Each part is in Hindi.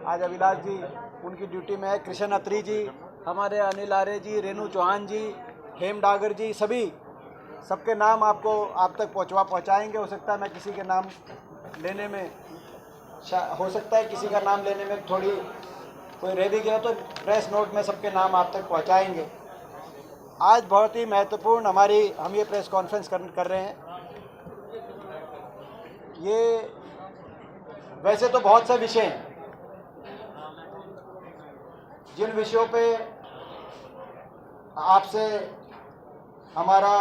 आज अभिलाष जी उनकी ड्यूटी में है, कृष्ण अत्री जी, हमारे अनिल आर्य जी, रेणु चौहान जी, हेम डागर जी, सबके नाम आपको आप तक पहुंचाएंगे। हो सकता है मैं किसी के नाम लेने में हो सकता है किसी का नाम लेने में थोड़ी कोई रह भी गया, तो प्रेस नोट में सबके नाम आप तक पहुंचाएंगे। आज बहुत ही महत्वपूर्ण हम ये प्रेस कॉन्फ्रेंस कर रहे हैं। ये वैसे तो बहुत से विषय हैं जिन विषयों पे आपसे हमारा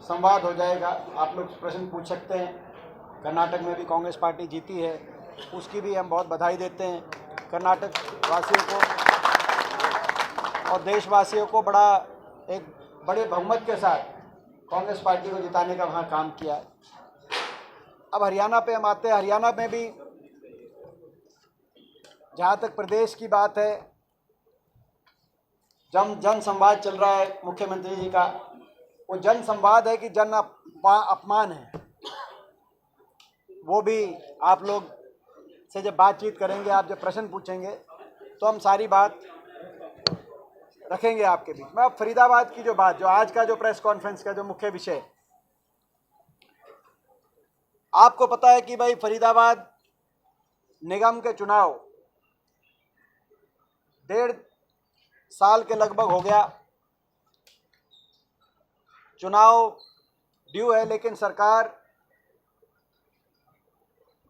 संवाद हो जाएगा। आप लोग प्रश्न पूछ सकते हैं। कर्नाटक में भी कांग्रेस पार्टी जीती है, उसकी भी हम बहुत बधाई देते हैं। कर्नाटक वासियों को और देशवासियों को एक बड़े बहुमत के साथ कांग्रेस पार्टी को जिताने का वहाँ काम किया है। अब हरियाणा पे हम आते हैं। हरियाणा में भी जहाँ तक प्रदेश की बात है, जन संवाद चल रहा है मुख्यमंत्री जी का, वो जन संवाद है कि जन अपमान है। वो भी आप लोग से जब बातचीत करेंगे, आप जब प्रश्न पूछेंगे, तो हम सारी बात रखेंगे आपके बीच में। अब फरीदाबाद की जो आज का जो प्रेस कॉन्फ्रेंस का जो मुख्य विषय, आपको पता है कि भाई फरीदाबाद निगम के चुनाव 1.5 साल के लगभग हो गया। चुनाव ड्यू है, लेकिन सरकार,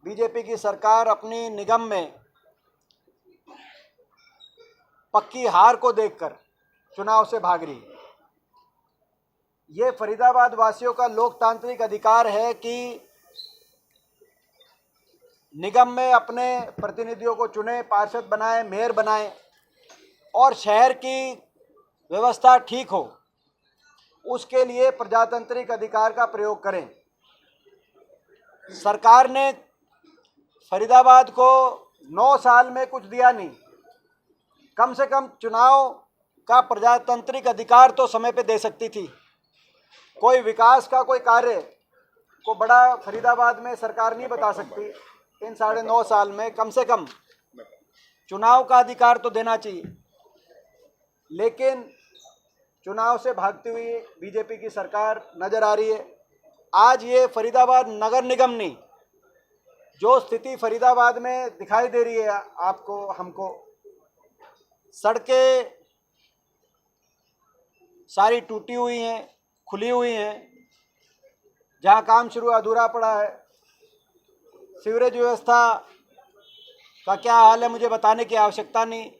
बीजेपी की सरकार अपनी निगम में पक्की हार को देखकर चुनाव से भाग रही। ये फरीदाबाद वासियों का लोकतांत्रिक अधिकार है कि निगम में अपने प्रतिनिधियों को चुने, पार्षद बनाए, मेयर बनाए और शहर की व्यवस्था ठीक हो, उसके लिए प्रजातांत्रिक अधिकार का प्रयोग करें। सरकार ने फरीदाबाद को 9 साल में कुछ दिया नहीं। कम से कम चुनाव का प्रजातांत्रिक अधिकार तो समय पे दे सकती थी। कोई विकास का कोई कार्य को बड़ा फरीदाबाद में सरकार नहीं बता सकती। इन 9.5 साल में कम से कम चुनाव का अधिकार तो देना चाहिए। लेकिन चुनाव से भागती हुई बीजेपी की सरकार नजर आ रही है। आज ये फरीदाबाद नगर निगम नहीं, जो स्थिति फरीदाबाद में दिखाई दे रही है आपको, हमको, सड़कें सारी टूटी हुई हैं, खुली हुई हैं, जहां काम शुरू अधूरा पड़ा है। सीवरेज व्यवस्था का क्या हाल है मुझे बताने की आवश्यकता नहीं।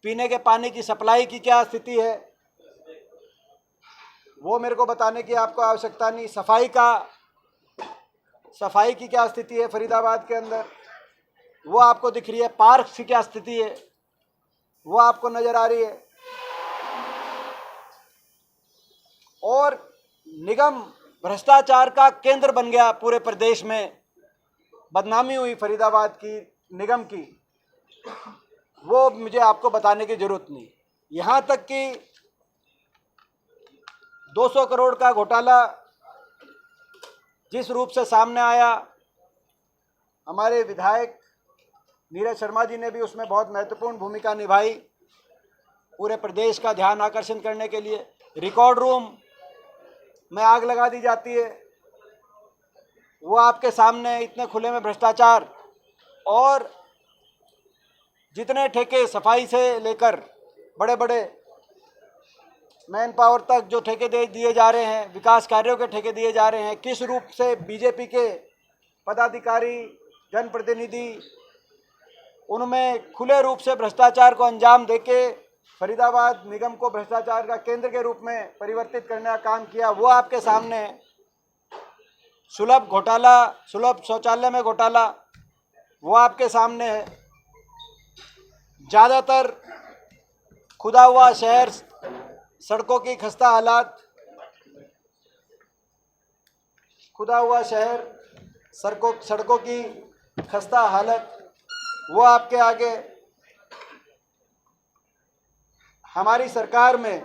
पीने के पानी की सप्लाई की क्या स्थिति है वो मेरे को बताने की आपको आवश्यकता नहीं। सफाई की क्या स्थिति है फरीदाबाद के अंदर, वो आपको दिख रही है। पार्क की क्या स्थिति है वो आपको नजर आ रही है। और निगम भ्रष्टाचार का केंद्र बन गया। पूरे प्रदेश में बदनामी हुई फरीदाबाद की निगम की, वो मुझे आपको बताने की जरूरत नहीं। यहाँ तक कि 200 करोड़ का घोटाला जिस रूप से सामने आया, हमारे विधायक नीरज शर्मा जी ने भी उसमें बहुत महत्वपूर्ण भूमिका निभाई, पूरे प्रदेश का ध्यान आकर्षण करने के लिए। रिकॉर्ड रूम में आग लगा दी जाती है, वो आपके सामने इतने खुले में भ्रष्टाचार। और जितने ठेके सफाई से लेकर बड़े बड़े मैन पावर तक जो ठेके दिए जा रहे हैं, विकास कार्यों के ठेके दिए जा रहे हैं, किस रूप से बीजेपी के पदाधिकारी, जनप्रतिनिधि उनमें खुले रूप से भ्रष्टाचार को अंजाम देके फरीदाबाद निगम को भ्रष्टाचार का केंद्र के रूप में परिवर्तित करने का काम किया, वो आपके सामने है। सुलभ शौचालय में घोटाला, वो आपके सामने है। ज़्यादातर खुदा हुआ शहर, सड़कों की खस्ता हालात, खुदा हुआ शहर, सड़कों की खस्ता हालत, वो आपके आगे। हमारी सरकार में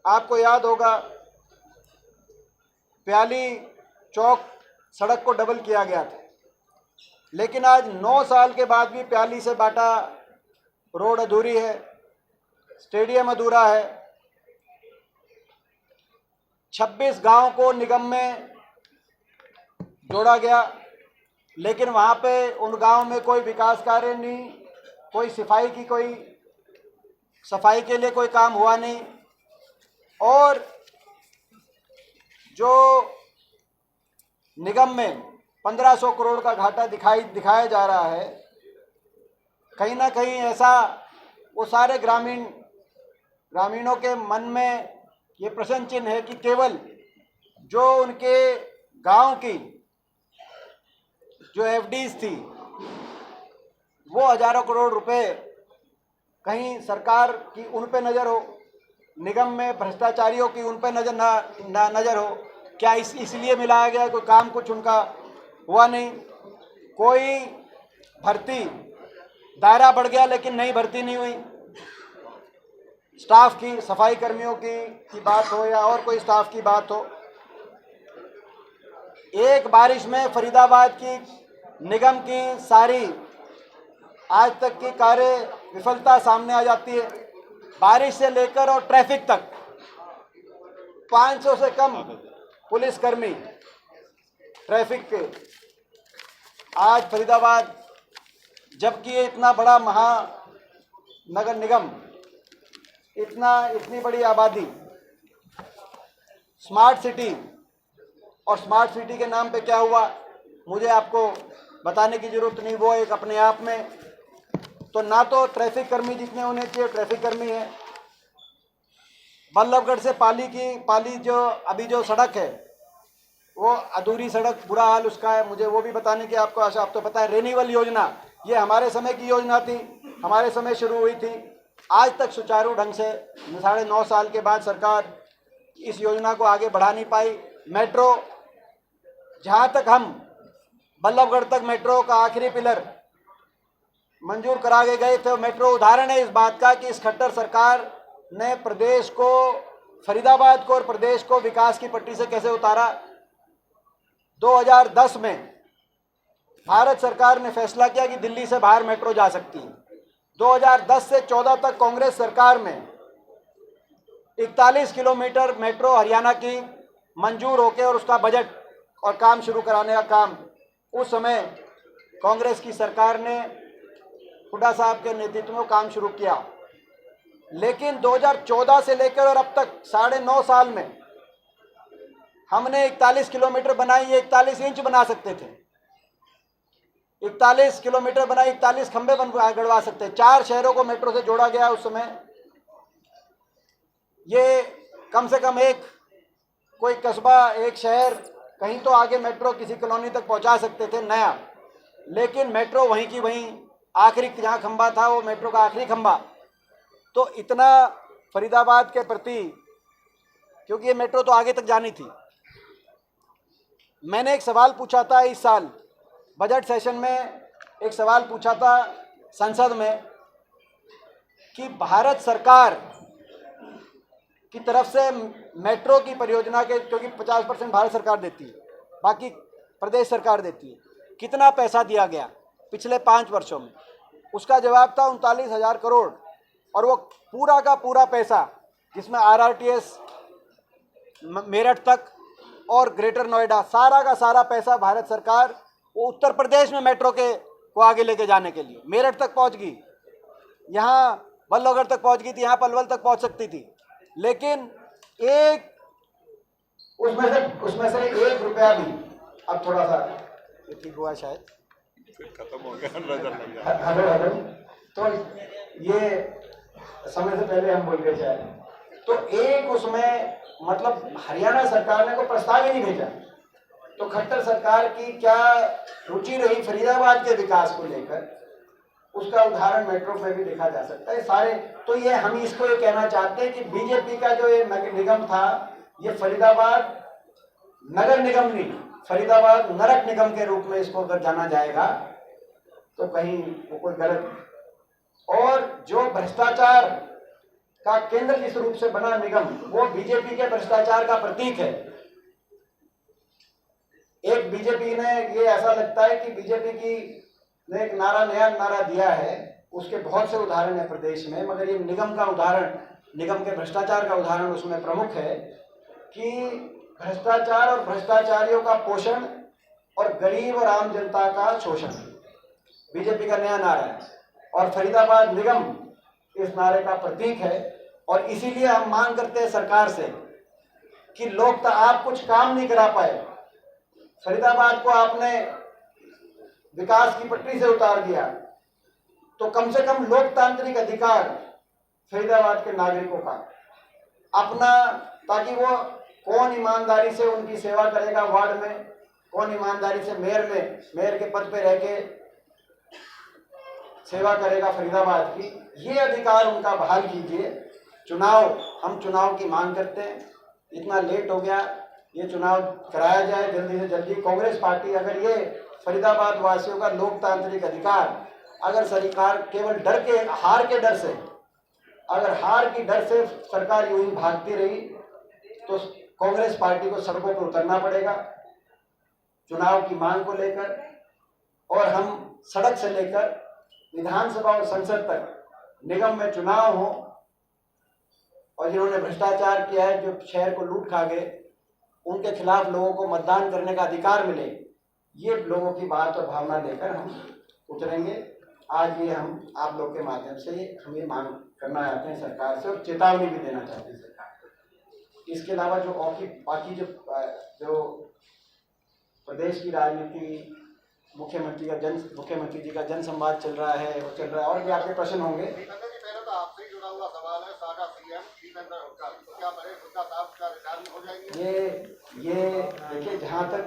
आपको याद होगा प्याली चौक सड़क को डबल किया गया था। लेकिन आज 9 साल के बाद भी प्याली से बाटा रोड अधूरी है, स्टेडियम अधूरा है। 26 गांव को निगम में जोड़ा गया, लेकिन वहाँ पे उन गांव में कोई विकास कार्य नहीं, कोई सफाई के लिए कोई काम हुआ नहीं। और जो निगम में 1500 करोड़ का घाटा दिखाया जा रहा है, कहीं ना कहीं ऐसा वो सारे ग्रामीणों के मन में ये प्रश्न चिन्ह है कि केवल जो उनके गांव की जो एफडीज थी वो हजारों करोड़ रुपए कहीं सरकार की उन पे नज़र हो, निगम में भ्रष्टाचारियों की उन पे नज़र हो। क्या इसलिए मिलाया गया? कोई काम कुछ उनका हुआ नहीं। कोई भर्ती, दायरा बढ़ गया लेकिन नई भर्ती नहीं हुई। स्टाफ की, सफाई कर्मियों की बात हो या और कोई स्टाफ की बात हो, एक बारिश में फरीदाबाद की निगम की सारी आज तक की कार्य विफलता सामने आ जाती है। बारिश से लेकर और ट्रैफिक तक 500 से कम पुलिसकर्मी ट्रैफिक के। आज फरीदाबाद, जबकि ये इतना बड़ा महानगर निगम, इतनी बड़ी आबादी, स्मार्ट सिटी, और स्मार्ट सिटी के नाम पे क्या हुआ मुझे आपको बताने की जरूरत नहीं, वो एक अपने आप में तो ना तो ट्रैफिक कर्मी जितने होने चाहिए ट्रैफिक कर्मी है। बल्लभगढ़ से पाली जो अभी जो सड़क है वो अधूरी सड़क, बुरा हाल उसका है। मुझे वो भी बताने की आपको आशा। आप तो पता है रेन्यूअल योजना, ये हमारे समय की योजना थी, हमारे समय शुरू हुई थी, आज तक सुचारू ढंग से 9.5 साल के बाद सरकार इस योजना को आगे बढ़ा नहीं पाई। मेट्रो, जहाँ तक हम बल्लभगढ़ तक मेट्रो का आखिरी पिलर मंजूर करा के गए थे, मेट्रो उदाहरण है इस बात का कि इस खट्टर सरकार ने प्रदेश को, फरीदाबाद को और प्रदेश को विकास की पट्टी से कैसे उतारा। 2010 में भारत सरकार ने फैसला किया कि दिल्ली से बाहर मेट्रो जा सकती है। 2010 से 14 तक कांग्रेस सरकार में 41 किलोमीटर मेट्रो हरियाणा की मंजूर होकर और उसका बजट और काम शुरू कराने का काम उस समय कांग्रेस की सरकार ने हुड्डा साहब के नेतृत्व में काम शुरू किया। लेकिन 2014 से लेकर और अब तक 9.5 साल में हमने 41 किलोमीटर बनाई। ये 41 इंच बना सकते थे, 41 किलोमीटर बनाई, 41 खंबे गड़वा सकते। 4 शहरों को मेट्रो से जोड़ा गया उस समय। ये कम से कम एक कोई कस्बा, एक शहर, कहीं तो आगे मेट्रो किसी कॉलोनी तक पहुंचा सकते थे नया, लेकिन मेट्रो वहीं की वहीं, आखिरी जहाँ खंबा था वो मेट्रो का आखिरी खंबा। तो इतना फरीदाबाद के प्रति, क्योंकि ये मेट्रो तो आगे तक जानी थी। मैंने एक सवाल पूछा था इस साल बजट सेशन में, एक सवाल पूछा था संसद में कि भारत सरकार की तरफ से मेट्रो की परियोजना के, क्योंकि 50% भारत सरकार देती है, बाकी प्रदेश सरकार देती है, कितना पैसा दिया गया पिछले 5 वर्षों में। उसका जवाब था 39,000 करोड़। और वो पूरा का पूरा पैसा, जिसमें RRTS मेरठ तक और ग्रेटर नोएडा, सारा का सारा पैसा भारत सरकार वो उत्तर प्रदेश में मेट्रो को आगे लेके जाने के लिए मेरठ तक पहुंच गई, यहाँ बल्लभगढ़ तक पहुंच गई थी, यहाँ पलवल तक पहुंच सकती थी। लेकिन उसमें से 1 रुपया भी, अब थोड़ा सा ठीक हुआ शायद, खत्म हो गया, नजर लग गया। हेलो, तो ये समय से पहले हम बोल गए शायद। तो एक उसमें मतलब हरियाणा सरकार ने कोई प्रस्ताव ही नहीं भेजा। तो खट्टर सरकार की क्या रुचि रही फरीदाबाद के विकास को लेकर, उसका उदाहरण मेट्रो पे भी देखा जा सकता है। सारे तो ये हम इसको ये कहना चाहते हैं कि बीजेपी का जो ये निगम था, ये फरीदाबाद नगर निगम नहीं, फरीदाबाद नरक निगम के रूप में इसको अगर जाना जाएगा तो कहीं वो कोई गलत। और जो भ्रष्टाचार का केंद्र जिस रूप से बना निगम, वो बीजेपी के भ्रष्टाचार का प्रतीक है। एक बीजेपी ने, ये ऐसा लगता है कि बीजेपी की ने एक नया नारा दिया है, उसके बहुत से उदाहरण है प्रदेश में, मगर ये निगम का उदाहरण, निगम के भ्रष्टाचार का उदाहरण उसमें प्रमुख है कि भ्रष्टाचार और भ्रष्टाचारियों का पोषण और गरीब और आम जनता का शोषण, बीजेपी का नया नारा है। और फरीदाबाद निगम इस नारे का प्रतीक है। और इसीलिए हम मांग करते हैं सरकार से कि लोग तो आप कुछ काम नहीं करा पाए, फरीदाबाद को आपने विकास की पटरी से उतार दिया, तो कम से कम लोकतांत्रिक अधिकार फरीदाबाद के नागरिकों का अपना, ताकि वो कौन ईमानदारी से उनकी सेवा करेगा वार्ड में, कौन ईमानदारी से मेयर के पद पे रह के सेवा करेगा फरीदाबाद की, ये अधिकार उनका बहाल कीजिए। हम चुनाव की मांग करते हैं, इतना लेट हो गया, ये चुनाव कराया जाए जल्दी से जल्दी। कांग्रेस पार्टी अगर ये फरीदाबाद वासियों का लोकतांत्रिक अधिकार, अगर सरकार केवल हार के डर से, अगर हार की डर से सरकार यूं ही भागती रही तो कांग्रेस पार्टी को सड़कों पर उतरना पड़ेगा चुनाव की मांग को लेकर। और हम सड़क से लेकर विधानसभा और संसद तक निगम में चुनाव हो, और जिन्होंने भ्रष्टाचार किया है, जो शहर को लूट खा गए, उनके खिलाफ लोगों को मतदान करने का अधिकार मिले, ये लोगों की बात और भावना लेकर हम उतरेंगे। आज ये हम आप लोग के माध्यम से हम ये मांग करना चाहते हैं सरकार से, और चेतावनी भी देना चाहते हैं सरकार को। इसके अलावा जो बाकी जो प्रदेश की राजनीति, मुख्यमंत्री जी का जन संवाद चल रहा है, वो चल रहा है, और भी आपके प्रश्न होंगे। पहले तो आपसे ही जुड़ा हुआ सवाल है, सागा सीएम दीपेंद्र हुड्डा, तो क्या हुड्डा साहब का रिटायर हो जाएंगे? ये देखिए, जहाँ तक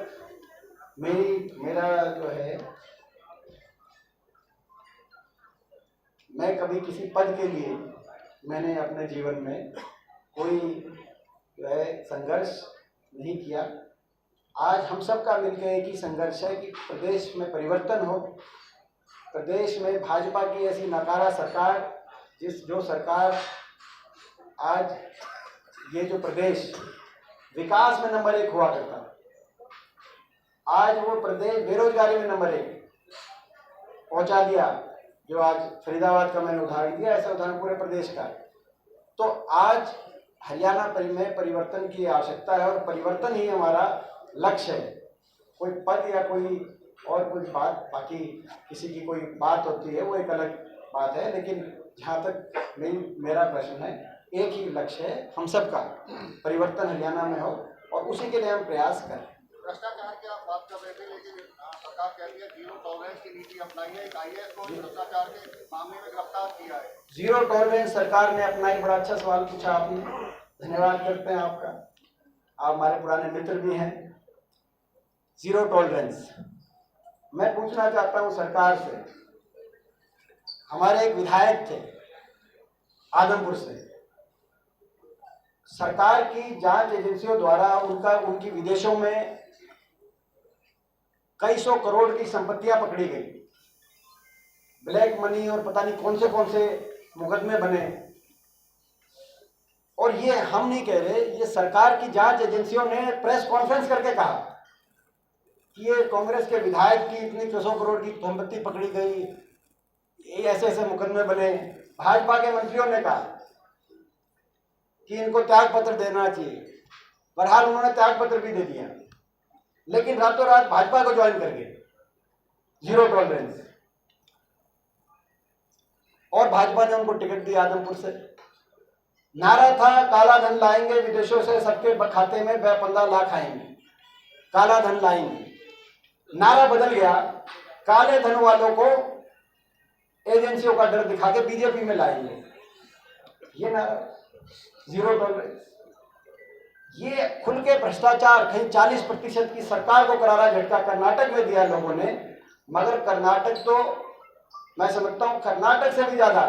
मेरा जो है, मैं कभी किसी पद के लिए मैंने अपने जीवन में कोई जो है संघर्ष नहीं किया। आज हम सब का मिलकर एक ही संघर्ष है कि प्रदेश में परिवर्तन हो, प्रदेश में भाजपा की ऐसी नकारा सरकार, जो सरकार आज ये जो प्रदेश विकास में नंबर 1 हुआ करता, आज वो प्रदेश बेरोजगारी में नंबर 1 पहुंचा दिया। जो आज फरीदाबाद का मैंने उदाहरण दिया, ऐसा उदाहरण पूरे प्रदेश का। तो आज हरियाणा में परिवर्तन की आवश्यकता है, और परिवर्तन ही हमारा लक्ष्य है। कोई पद या कोई और कुछ बात, बाकी किसी की कोई बात होती है, वो एक अलग बात है, लेकिन जहाँ तक मेरा प्रश्न है, एक ही लक्ष्य है हम सबका, परिवर्तन हरियाणा में हो, और उसी के लिए हम प्रयास करें। भ्रष्टाचार की आप बात कर रहे थे, लेकिन सरकार कहती है जीरो टॉलरेंस की नीति अपनाई है। एक IAS को भ्रष्टाचार के मामले में गिरफ्तार किया है। जीरो टॉलरेंस सरकार ने अपनाई, बड़ा अच्छा सवाल पूछा आपने, धन्यवाद करते हैं आपका, आप हमारे पुराने मित्र भी हैं। जीरो टॉलरेंस मैं पूछना चाहता हूं सरकार से। हमारे एक विधायक थे आदमपुर से, सरकार की जांच एजेंसियों द्वारा उनकी विदेशों में कई सौ करोड़ की संपत्तियां पकड़ी गई, ब्लैक मनी और पता नहीं कौन से मुकदमे बने। और ये हम नहीं कह रहे, ये सरकार की जांच एजेंसियों ने प्रेस कॉन्फ्रेंस करके कहा कि ये कांग्रेस के विधायक की इतनी 200 करोड़ की संपत्ति पकड़ी गई, ये ऐसे मुकदमे बने। भाजपा के मंत्रियों ने कहा कि इनको त्याग पत्र देना चाहिए, बहरहाल उन्होंने त्याग पत्र भी दे दिया, लेकिन रातों रात भाजपा को ज्वाइन कर गए, जीरो टॉलरेंस। और भाजपा ने उनको टिकट दिया आदमपुर से। नारा था काला धन लाएंगे विदेशों से, सबके खाते में 15 लाख आएंगे, काला धन लाएंगे। नारा बदल गया, काले धन वालों को एजेंसियों का डर दिखा के बीजेपी में लाएंगे, ये नारा जीरो टॉलरेंस। ये खुल के भ्रष्टाचार, कहीं 40% की सरकार को करारा झटका कर्नाटक में दिया लोगों ने, मगर कर्नाटक तो मैं समझता हूं कर्नाटक से भी ज्यादा,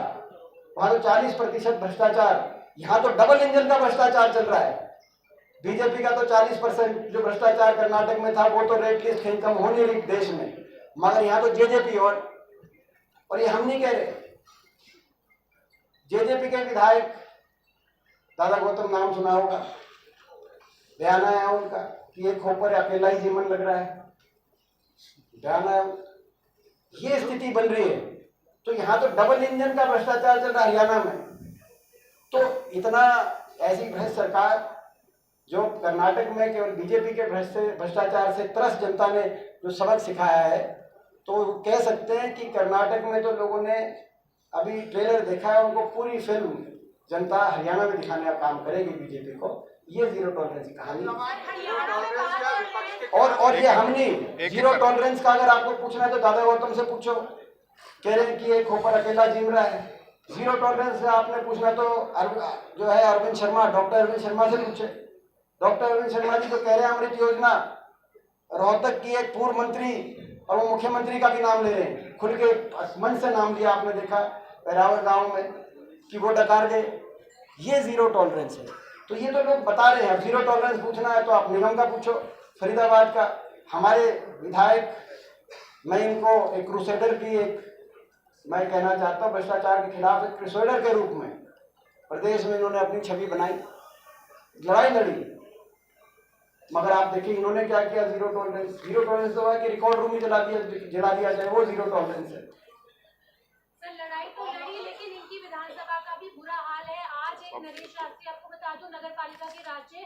वहां तो 40% भ्रष्टाचार, यहां तो डबल इंजन का भ्रष्टाचार चल रहा है। बीजेपी का तो 40% जो भ्रष्टाचार कर्नाटक में था, वो तो रेट लिस्ट कहीं कम हो नहीं रही देश में, मगर यहाँ तो जेजेपी। और ये हम नहीं कह रहे, जेजेपी के विधायक दादा गौतम, नाम सुना होगा, बयान आया उनका कि ये खोपर अकेला ही जीवन लग रहा है, भयानक ये स्थिति बन रही है। तो यहाँ तो डबल इंजन का भ्रष्टाचार चल रहा है हरियाणा में। तो इतना ऐसी भ्रष्ट सरकार जो कर्नाटक में केवल बीजेपी के भ्रष्टाचार से त्रस्त जनता ने जो सबक सिखाया है, तो कह सकते हैं कि कर्नाटक में तो लोगों ने अभी ट्रेलर देखा है, उनको पूरी फिल्म जनता हरियाणा में दिखाने का काम करेगी बीजेपी को। ये जीरो टॉलरेंस की कहानी और ये हम नहीं, जीरो टॉलरेंस का अगर आपको पूछना है तो दादा गौतम से पूछो, कह रहे हैं कि एक खोपर अकेला जिम रहा है। जीरो टॉलरेंस से आपने पूछना तो जो है अरविंद शर्मा, डॉक्टर अरविंद शर्मा से पूछे। डॉक्टर अरविंद शर्मा जी तो कह रहे हैं अमृत योजना, रोहतक की एक पूर्व मंत्री और वो मुख्यमंत्री का भी नाम ले रहे हैं, खुल के मंच से नाम लिया, आपने देखा पैरावल गांव में कि वो डकार गए। ये जीरो टॉलरेंस है। तो ये तो लोग बता रहे हैं। जीरो टॉलरेंस पूछना है तो आप निगम का पूछो, फरीदाबाद का। हमारे विधायक, मैं इनको एक क्रूसेडर की मैं कहना चाहता हूँ, भ्रष्टाचार के खिलाफ एक क्रूसेडर के रूप में प्रदेश में इन्होंने अपनी छवि बनाई, लड़ाई लड़ी। मगर आप देखिए इन्होंने क्या किया, जीरो टॉलरेंस। जीरो टॉलरेंस तो है कि रिकॉर्ड रूम ही जला दिया जाए, वो जीरो टॉलरेंस है। सर लड़ाई तो लड़ी, लेकिन इनकी विधानसभा का भी बुरा हाल है। आज एक नरेश शास्त्री, आपको बता दूं, नगर पालिका के राज्य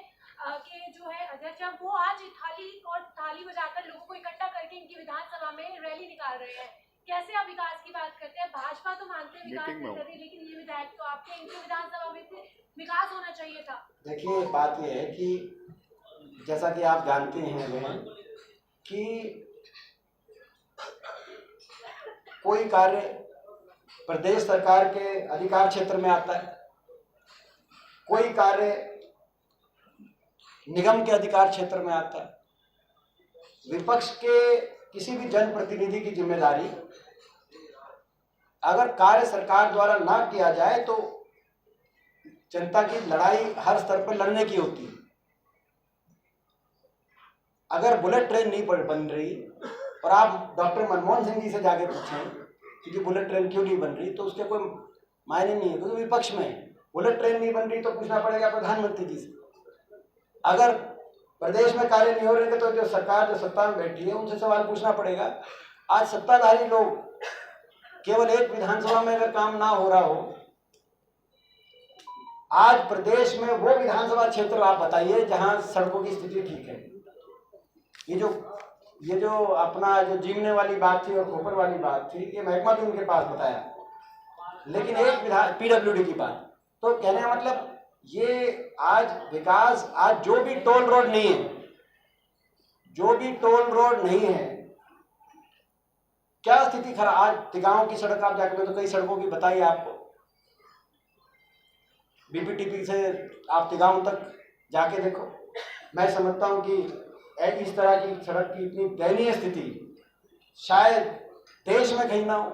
के जो है अध्यक्ष, वो आज थाली बजाकर लोगों को इकट्ठा करके इनकी विधानसभा में रैली निकाल रहे हैं। कैसे आप विकास की बात करते हैं? भाजपा तो मानते हैं विकास नहीं कर रही, लेकिन ये विधायक तो आपके, इनकी विधानसभा में विकास होना चाहिए था। देखिए बात यह है कि जैसा कि आप जानते हैं बहन कि कोई कार्य प्रदेश सरकार के अधिकार क्षेत्र में आता है, कोई कार्य निगम के अधिकार क्षेत्र में आता है। विपक्ष के किसी भी जनप्रतिनिधि की जिम्मेदारी अगर कार्य सरकार द्वारा ना किया जाए तो जनता की लड़ाई हर स्तर पर लड़ने की होती है। अगर बुलेट ट्रेन नहीं बन रही और आप डॉक्टर मनमोहन सिंह जी से जाके पूछें कि बुलेट ट्रेन क्यों नहीं बन रही, तो उसके कोई मायने नहीं है, क्योंकि विपक्ष में है। बुलेट ट्रेन नहीं बन रही तो पूछना पड़ेगा प्रधानमंत्री जी से। अगर प्रदेश में कार्य नहीं हो रहे तो जो सरकार जो सत्ता में बैठी है उनसे सवाल पूछना पड़ेगा। आज सत्ताधारी लोग केवल एक विधानसभा में अगर काम ना हो रहा हो, आज प्रदेश में वो विधानसभा क्षेत्र आप बताइए जहां सड़कों की स्थिति ठीक है। ये जो अपना जो जीवने वाली बात थी और खोपर वाली बात थी, ये महकमा भी उनके पास बताया, लेकिन एक पीडब्ल्यूडी की बात। तो कहने का मतलब ये आज विकास, आज जो भी टोल रोड नहीं है, क्या स्थिति खराब। आज तिगांव की सड़क आप जाकर, तो कई सड़कों की बताइए आपको, बीपीटीपी से आप तिगांव तक जाके देखो। मैं समझता हूं कि इस तरह की सड़क की इतनी दयनीय स्थिति शायद देश में कहीं ना हो।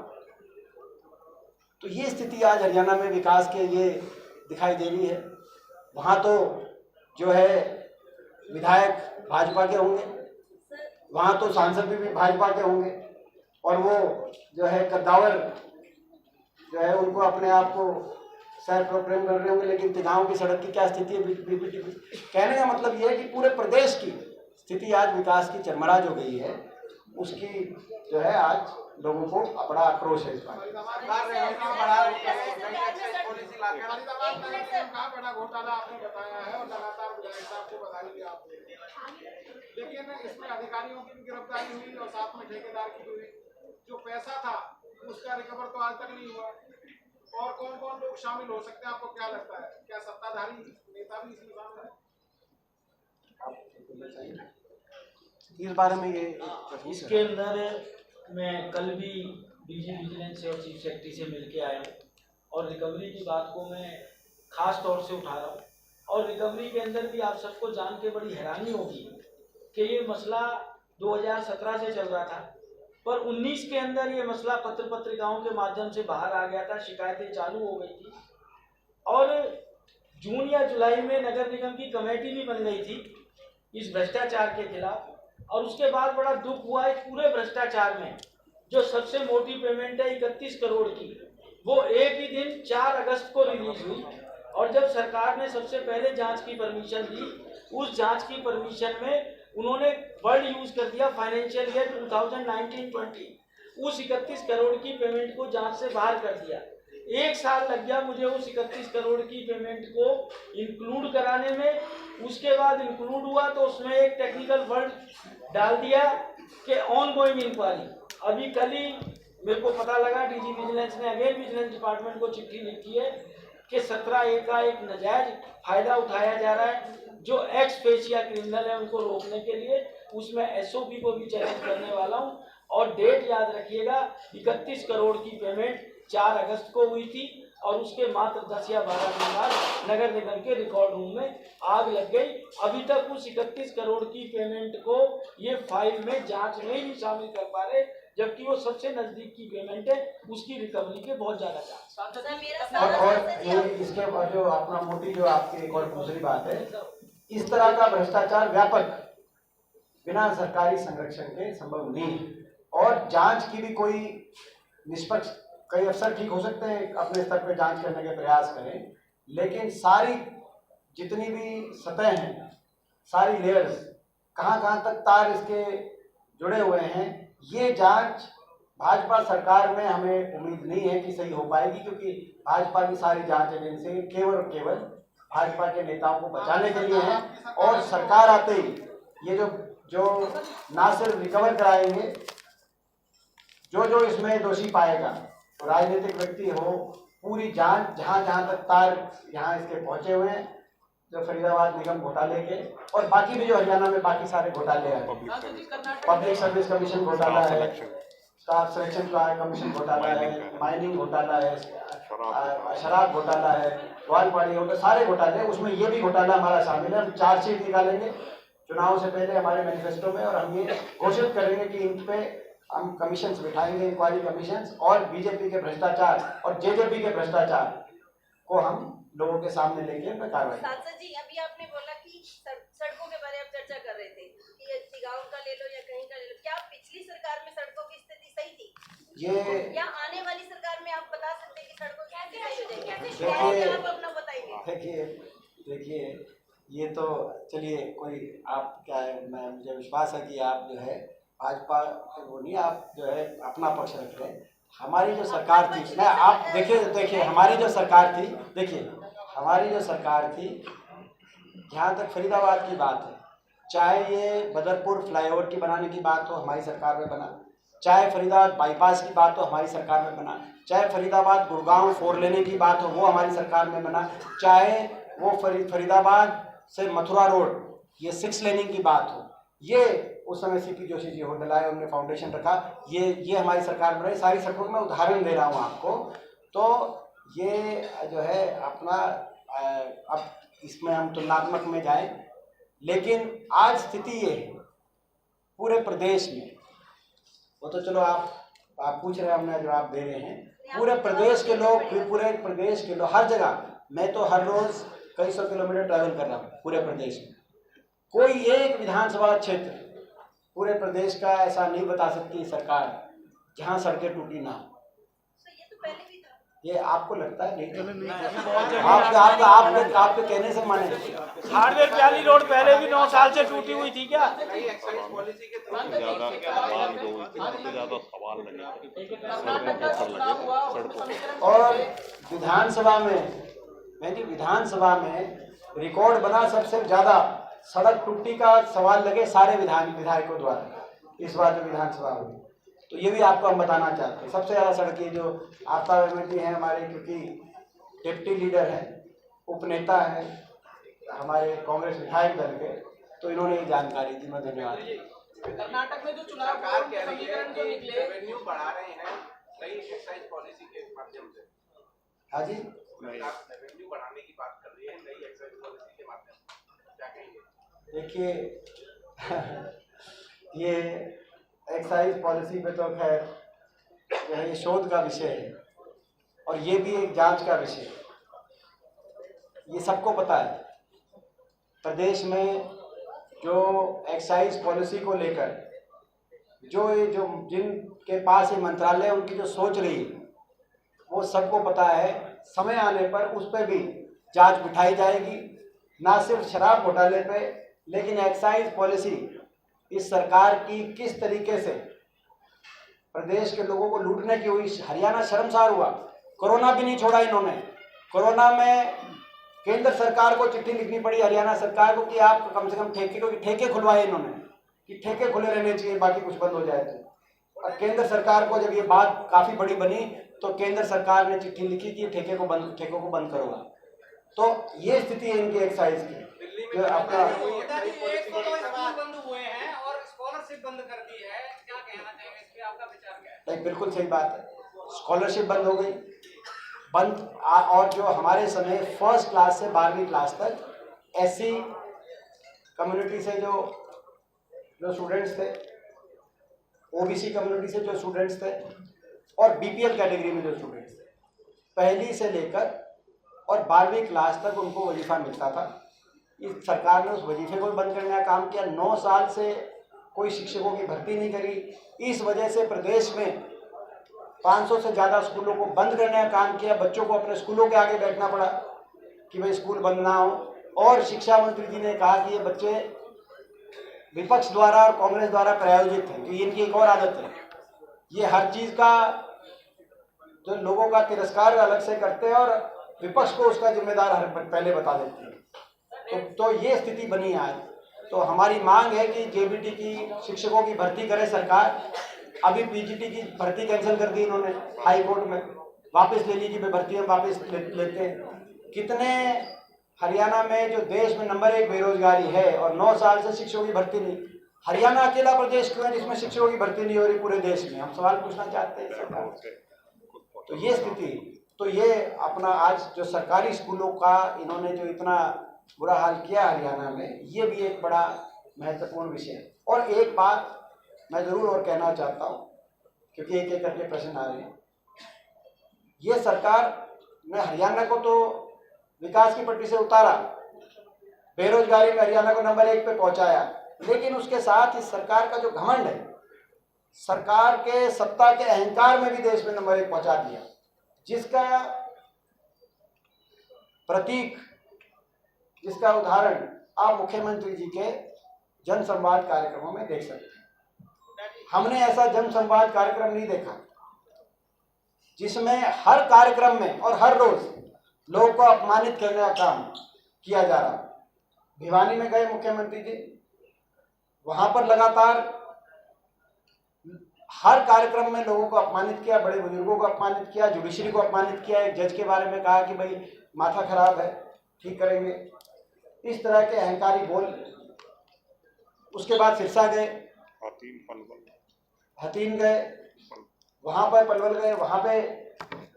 तो ये स्थिति आज हरियाणा में विकास के ये दिखाई दे रही है। वहाँ तो जो है विधायक भाजपा के होंगे, वहाँ तो सांसद भी भाजपा के होंगे, और वो जो है कद्दावर जो है उनको अपने आप को सेल्फ प्रोक्लेम कर रहे होंगे। लेकिन तिगांव की सड़क की क्या स्थिति है बीपीटीपी। कहने का मतलब ये है कि पूरे प्रदेश की स्थिति आज विकास की चरमराज हो गई है। उसकी जो है आज लोगों को बड़ा आक्रोश है इस बात। बड़ा घोटाला आपने बताया है और लगातार विधायक साहब को बधाई दी आपने, लेकिन इसमें अधिकारियों की भी गिरफ्तारी हुई और साथ में ठेकेदार की हुई। जो पैसा था उसका रिकवर तो आज तक नहीं हुआ। और कौन कौन लोग शामिल हो सकते हैं, आपको क्या लगता है? क्या सत्ताधारी नेता भी इसमें शामिल है? इस बारे में ये इसके अंदर मैं कल भी डीजी विजिलेंस और चीफ सेक्रेटरी से मिल के आया हूँ और रिकवरी की बात को मैं खास तौर से उठा रहा हूँ। और रिकवरी के अंदर भी आप सबको जान के बड़ी हैरानी होगी कि ये मसला 2017 से चल रहा था, पर 19 के अंदर ये मसला पत्रिकाओं के माध्यम से बाहर आ गया था, शिकायतें चालू हो गई थी और जून या जुलाई में नगर निगम की कमेटी भी बन गई थी इस भ्रष्टाचार के खिलाफ। और उसके बाद बड़ा दुख हुआ इस पूरे भ्रष्टाचार में जो सबसे मोटी पेमेंट है 31 करोड़ की, वो एक ही दिन 4 अगस्त को रिलीज हुई। और जब सरकार ने सबसे पहले जांच की परमिशन दी, उस जांच की परमिशन में उन्होंने वर्ड यूज कर दिया फाइनेंशियल ईयर 2019-20। उस 31 करोड़ की पेमेंट को जांच से बाहर कर दिया। 1 साल लग गया मुझे उस 31 करोड़ की पेमेंट को इंक्लूड कराने में। उसके बाद इंक्लूड हुआ तो उसमें एक टेक्निकल वर्ड डाल दिया कि ऑन गोइंग इंक्वायरी। अभी कल ही मेरे को पता लगा डीजी विजिलेंस ने अगेन विजिलेंस डिपार्टमेंट को चिट्ठी लिखी है कि 17A का एक नाजायज फायदा उठाया जा रहा है। जो एक्स फेशिया क्रिमिनल है उनको रोकने के लिए उसमें एसओपी को भी चैलेंज करने वाला हूं। और डेट याद रखिएगा, 31 करोड़ की पेमेंट 4 अगस्त को हुई थी और उसके मात्र 10 या 12 दिन बाद नगर निगम के रिकॉर्ड रूम में आग लग गई। अभी तक उस 31 करोड़ की पेमेंट को ये फाइल में जांच में ही नहीं शामिल कर पा रहे, जबकि वो सबसे नजदीक की पेमेंट है, उसकी रिकवरी के बहुत ज्यादा चांस। और ये इसके बाद जो अपना मोटी जो आपकी एक और दूसरी बात है, इस तरह का भ्रष्टाचार व्यापक बिना सरकारी संरक्षण के संभव नहीं है। और जांच की भी कोई निष्पक्ष, कई अफसर ठीक हो सकते हैं अपने स्तर पर जांच करने के प्रयास करें, लेकिन सारी जितनी भी सतह हैं, सारी लेयर्स, कहाँ तक तार इसके जुड़े हुए हैं, ये जांच भाजपा सरकार में हमें उम्मीद नहीं है कि सही हो पाएगी, क्योंकि भाजपा की सारी जांच एजेंसी केवल और केवल भाजपा के नेताओं को बचाने के लिए है। और सरकार आते ही ये जो ना सिर्फ रिकवर कराएंगे, जो इसमें दोषी पाएगा, तो राजनीतिक व्यक्ति हो, पूरी जांच जहां तक तार यहाँ इसके पहुंचे हुए हैं, जो फरीदाबाद निगम घोटाले के और बाकी भी जो हरियाणा में बाकी सारे घोटाले हैं, पब्लिक सर्विस कमीशन घोटाला है, स्टाफ सिलेक्शन कमीशन घोटाला है, माइनिंग घोटाला है, शराब घोटाला है, ग्वालपाड़ी घोटाला, सारे घोटाले, उसमें ये भी घोटाला हमारा शामिल है। हम चार्जशीट निकालेंगे चुनाव से पहले हमारे मैनिफेस्टो में, और हम ये घोषित करेंगे कि इन पे हम कमीशंस बिठाएंगे, इंक्वायरी कमीशंस, और बीजेपी के भ्रष्टाचार और जेजेपी के भ्रष्टाचार को हम लोगों के सामने लेके उन पर कार्रवाई। सांसद जी, अभी आपने बोला कि सड़कों के बारे में आप चर्चा कर रहे थे कि गाँव का ले लो या कहीं का ले लो, क्या पिछली सरकार में सड़कों की स्थिति सही थी ये या आने वाली सरकार में आप बता सकते हैं कि सड़कों की स्थिति सही हो जाएगी? देखिए, आप अपना बताइए। देखिए ये तो चलिए, कोई आप क्या है, मुझे विश्वास है कि आप जो है भाजपा वो नहीं, आप जो है अपना पक्ष रख रहे हैं। हमारी जो सरकार थी ना, आप देखिए हमारी जो सरकार थी, हमारी जो सरकार थी, जहाँ तक फरीदाबाद की बात है, चाहे ये बदरपुर फ्लाईओवर की बनाने की बात हो, हमारी सरकार में बना, चाहे फरीदाबाद बाईपास की बात हो, हमारी सरकार में बना, चाहे फरीदाबाद गुड़गांव 4 लेने की बात हो, वो हमारी सरकार में बना, चाहे वो फरीदाबाद से मथुरा रोड ये 6 लेने की बात हो, ये उस समय सीपी जोशी जी होटल आए, उन्होंने फाउंडेशन रखा, ये हमारी सरकार में रही। सारी सड़कों में उदाहरण दे रहा हूँ आपको। तो ये जो है अपना, अब इसमें हम तुलनात्मक में जाएं, लेकिन आज स्थिति ये है पूरे प्रदेश में, वो तो चलो आप पूछ रहे हैं, हमने जवाब दे रहे हैं, पूरे प्रदेश के लोग हर जगह, मैं तो हर रोज कई सौ किलोमीटर ट्रैवल कर रहा हूँ पूरे प्रदेश में, कोई एक विधानसभा क्षेत्र पूरे प्रदेश का ऐसा नहीं बता सकती सरकार जहाँ सड़कें टूटी ना हो। ये तो पहले भी था। ये आपको लगता है नहीं? आपके कहने से माने हार्डवेयर प्याली रोड पहले भी 9 साल से टूटी हुई थी क्या? ज्यादा सवाल लगे और विधानसभा में रिकॉर्ड बना सबसे ज्यादा सड़क टूटी का सवाल लगे सारे विधायकों द्वारा इस बार जो विधानसभा हुई। तो ये भी आपको हम बताना चाहते हैं, सबसे ज़्यादा सड़कें जो आपका एमएलए हैं हमारे, क्योंकि डिप्टी लीडर हैं, उपनेता हैं हमारे कांग्रेस विधायक दल के, तो इन्होंने ये जानकारी दी। मैं धन्यवाद। कर्नाटक में जो चुनाव सरकार कह रही है कि रेवेन्यू बढ़ा रहे हैं नई एक्साइज पॉलिसी के माध्यम से। हाँ जी, रेवेन्यू बढ़ाने की बात कर रही है नई एक्साइज पॉलिसी के माध्यम से, क्या कहेंगे? देखिए ये एक्साइज पॉलिसी पे तो खैर जो है ये शोध का विषय है और ये भी एक जांच का विषय है। ये सबको पता है प्रदेश में जो एक्साइज पॉलिसी को लेकर जो जिनके पास ये मंत्रालय है उनकी जो सोच रही है वो सबको पता है। समय आने पर उस पर भी जांच बिठाई जाएगी, ना सिर्फ शराब घोटाले पे, लेकिन एक्साइज पॉलिसी इस सरकार की किस तरीके से प्रदेश के लोगों को लूटने की हुई। हरियाणा शर्मसार हुआ। कोरोना भी नहीं छोड़ा इन्होंने। कोरोना में केंद्र सरकार को चिट्ठी लिखनी पड़ी हरियाणा सरकार को कि आप कम से कम ठेके खुलवाए इन्होंने, कि ठेके खुले रहने चाहिए, बाकी कुछ बंद हो जाए तो। और केंद्र सरकार को जब ये बात काफ़ी बड़ी बनी तो केंद्र सरकार ने चिट्ठी लिखी कि ठेकों को बंद करूँगा। तो ये स्थिति है इनकी एक्साइज की। जो अपना बंद हुए हैं और स्कॉलरशिप बंद कर दी है, क्या कहना चाहेंगे इस पे, आपका विचार क्या है? बिल्कुल सही बात है। स्कॉलरशिप बंद हो गई, और जो हमारे समय फर्स्ट क्लास से 12वीं क्लास तक एससी कम्युनिटी से जो स्टूडेंट्स थे, ओबीसी कम्युनिटी से जो स्टूडेंट्स थे और बीपीएल कैटेगरी में जो स्टूडेंट्स थे, पहली से लेकर और 12वीं क्लास तक उनको वजीफा मिलता था। इस सरकार ने उस वजीफे को बंद करने का काम किया। 9 साल से कोई शिक्षकों की भर्ती नहीं करी। इस वजह से प्रदेश में 500 से ज़्यादा स्कूलों को बंद करने का काम किया। बच्चों को अपने स्कूलों के आगे बैठना पड़ा कि भाई स्कूल बंद ना हो। और शिक्षा मंत्री जी ने कहा कि ये बच्चे विपक्ष द्वारा और कांग्रेस द्वारा प्रायोजित हैं, तो इनकी एक और आदत है, ये हर चीज़ का जो लोगों का तिरस्कार अलग से करते हैं और विपक्ष को उसका जिम्मेदार पहले बता देते हैं। तो ये स्थिति बनी आज। तो हमारी मांग है कि जेबीटी की शिक्षकों की भर्ती करे सरकार। अभी पीजीटी की भर्ती कैंसिल कर दी इन्होंने हाई कोर्ट में, वापस ले ली कि भर्ती हम वापस लेते हैं। कितने हरियाणा में जो देश में नंबर 1 बेरोजगारी है और 9 साल से शिक्षकों की भर्ती नहीं। हरियाणा अकेला प्रदेश क्यों है जिसमें शिक्षकों की भर्ती नहीं हो रही पूरे देश में? हम सवाल पूछना चाहते हैं सरकार से। तो ये स्थिति, तो ये अपना आज जो सरकारी स्कूलों का इन्होंने जो इतना बुरा हाल किया हरियाणा में, ये भी एक बड़ा महत्वपूर्ण विषय है। और एक बात मैं ज़रूर और कहना चाहता हूँ, क्योंकि एक एक करके प्रश्न आ रहे हैं। ये सरकार ने हरियाणा को तो विकास की पटरी से उतारा, बेरोजगारी में हरियाणा को नंबर 1 पे पहुंचाया, लेकिन उसके साथ इस सरकार का जो घमंड है, सरकार के सत्ता के अहंकार में भी देश में नंबर 1 पहुंचा दिया, जिसका प्रतीक, जिसका उदाहरण आप मुख्यमंत्री जी के जन संवाद कार्यक्रमों में देख सकते हैं। हमने ऐसा जन संवाद कार्यक्रम नहीं देखा जिसमें हर कार्यक्रम में और हर रोज लोगों को अपमानित करने का काम किया जा रहा। भिवानी में गए मुख्यमंत्री जी, वहां पर लगातार हर कार्यक्रम में लोगों को अपमानित किया, बड़े बुजुर्गों को अपमानित किया, जुडिशरी को अपमानित किया। एक जज के बारे में कहा कि भाई माथा खराब है, ठीक करेंगे, इस तरह के अहंकारी बोल। उसके बाद सिरसा गए, हतीम गए, वहां पर पलवल गए, वहां पे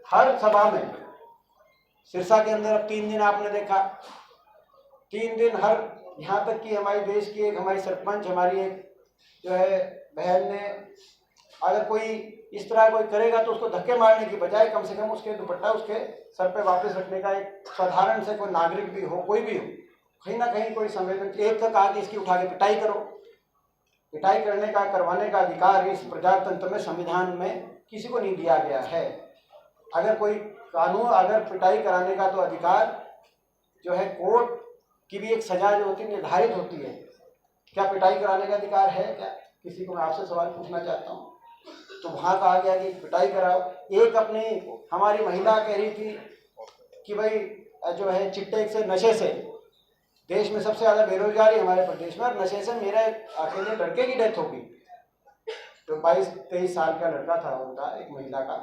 हर सभा में सिरसा के अंदर अब 3 दिन आपने देखा, 3 दिन हर, यहाँ तक कि हमारे देश की एक हमारी सरपंच, हमारी एक जो है बहन ने, अगर कोई इस तरह कोई करेगा तो उसको धक्के मारने की बजाय कम से कम उसके दुपट्टा उसके सर पे वापस रखने का एक साधारण से कोई नागरिक भी हो, कोई भी हो, कहीं ना कहीं कोई संवेदन। एक तो कहा कि इसकी उठा के पिटाई करो। पिटाई करने का, करवाने का अधिकार इस प्रजातंत्र में, संविधान में किसी को नहीं दिया गया है। अगर कोई कानून, अगर पिटाई कराने का तो अधिकार जो है कोर्ट की भी एक सजा जो होती है निर्धारित होती है। क्या पिटाई कराने का अधिकार है क्या किसी को? मैं आपसे सवाल पूछना चाहता हूँ। तो वहाँ कहा गया कि पिटाई कराओ। एक अपनी हमारी महिला कह रही थी कि भाई जो है चिट्टे से, नशे से देश में सबसे ज़्यादा बेरोजगारी हमारे प्रदेश में, और नशे से मेरे अकेले लड़के की डेथ हो गई। तो 22-23 साल का लड़का था उनका, एक महिला का।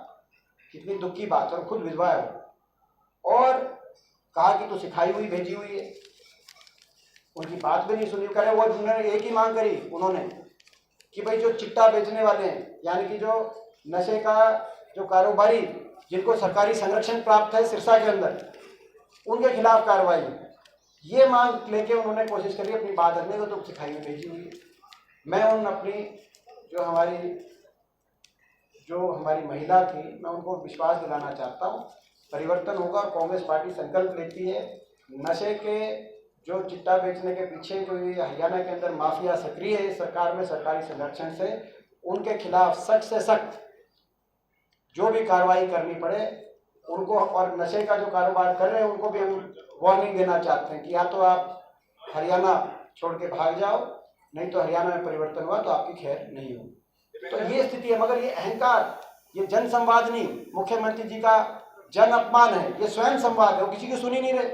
कितनी दुख की बात है, और खुद विधवा है। और कहा कि तो सिखाई हुई भेजी हुई है, उनकी बात भी नहीं सुनी। करे वो उन्होंने एक ही मांग करी उन्होंने कि भाई जो चिट्टा बेचने वाले हैं, यानी कि जो नशे का जो कारोबारी, जिनको सरकारी संरक्षण प्राप्त है सिरसा के अंदर, उनके खिलाफ कार्रवाई। ये मांग लेके उन्होंने कोशिश करी अपनी बात रखने को, तो सिखाई में भेजी हुई है। मैं उन अपनी जो हमारी महिला थी, मैं उनको विश्वास दिलाना चाहता हूँ परिवर्तन होगा। और कांग्रेस पार्टी संकल्प लेती है नशे के जो चिट्टा बेचने के पीछे जो ये हरियाणा के अंदर माफिया सक्रिय है सरकार में, सरकारी संरक्षण से, उनके खिलाफ सख्त से सख्त जो भी कार्रवाई करनी पड़े उनको। और नशे का जो कारोबार कर रहे हैं उनको भी हम वार्निंग देना चाहते हैं कि या तो आप हरियाणा छोड़ के भाग जाओ, नहीं तो हरियाणा में परिवर्तन हुआ तो आपकी खैर नहीं होगी। तो ये स्थिति है। मगर ये अहंकार, ये जन संवाद नहीं, मुख्यमंत्री जी का जन अपमान है, ये स्वयं संवाद है। वो किसी की सुनी नहीं रहे,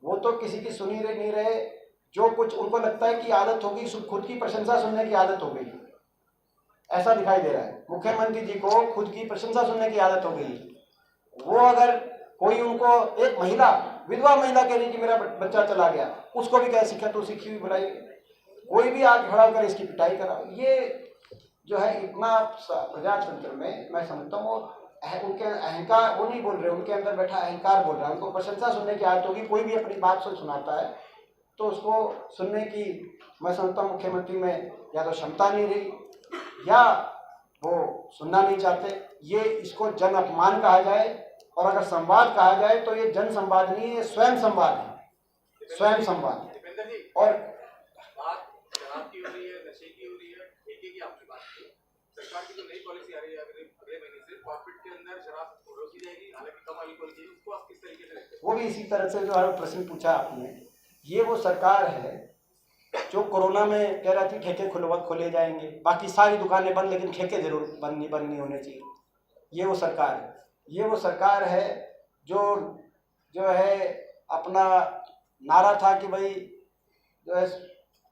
वो तो किसी की सुनी नहीं रहे। जो कुछ उनको लगता है कि आदत होगी, खुद की प्रशंसा सुनने की आदत हो गई, ऐसा दिखाई दे रहा है। मुख्यमंत्री जी को खुद की प्रशंसा सुनने की आदत हो गई। वो अगर कोई उनको, एक महिला, विधवा महिला कह रही कि मेरा बच्चा चला गया, उसको भी क्या सीखा, तो सीखी हुई बुलाई, कोई भी आग खड़ा होकर इसकी पिटाई करा। ये जो है इतना प्रजातंत्र में मैं समझता हूँ उनके अहंकार, वो नहीं बोल रहे, उनके अंदर बैठा अहंकार बोल रहा है। उनको प्रशंसा सुनने की आदत होगी। कोई भी अपनी बात सुनाता है तो उसको सुनने की मैं समझता हूँ मुख्यमंत्री में या तो क्षमता नहीं रही या वो सुनना नहीं चाहते। ये इसको जन अपमान कहा जाए, और अगर संवाद कहा जाए तो ये जन संवाद नहीं है, ये स्वयं संवाद है, स्वयं संवाद। और बात शराब की हो रही है, नशे की हो रही है, ठेके की आपकी बात की। सरकार की जो नई पॉलिसी आ रही है अगले महीने से, कॉर्पोरेट के अंदर शराब रोकी जाएगी, हालांकि कम अल्कोहल की, उसको आप किस तरीके से देखते हैं? वो भी इसी तरह से, जो है प्रश्न पूछा आपने, ये वो सरकार है जो कोरोना में कह रहा थी ठेके खोले जाएंगे, बाकी सारी दुकानें बंद, लेकिन ठेके जरूर बंद नहीं होने चाहिए। ये वो सरकार है। ये वो सरकार है जो है अपना नारा था कि भाई जो है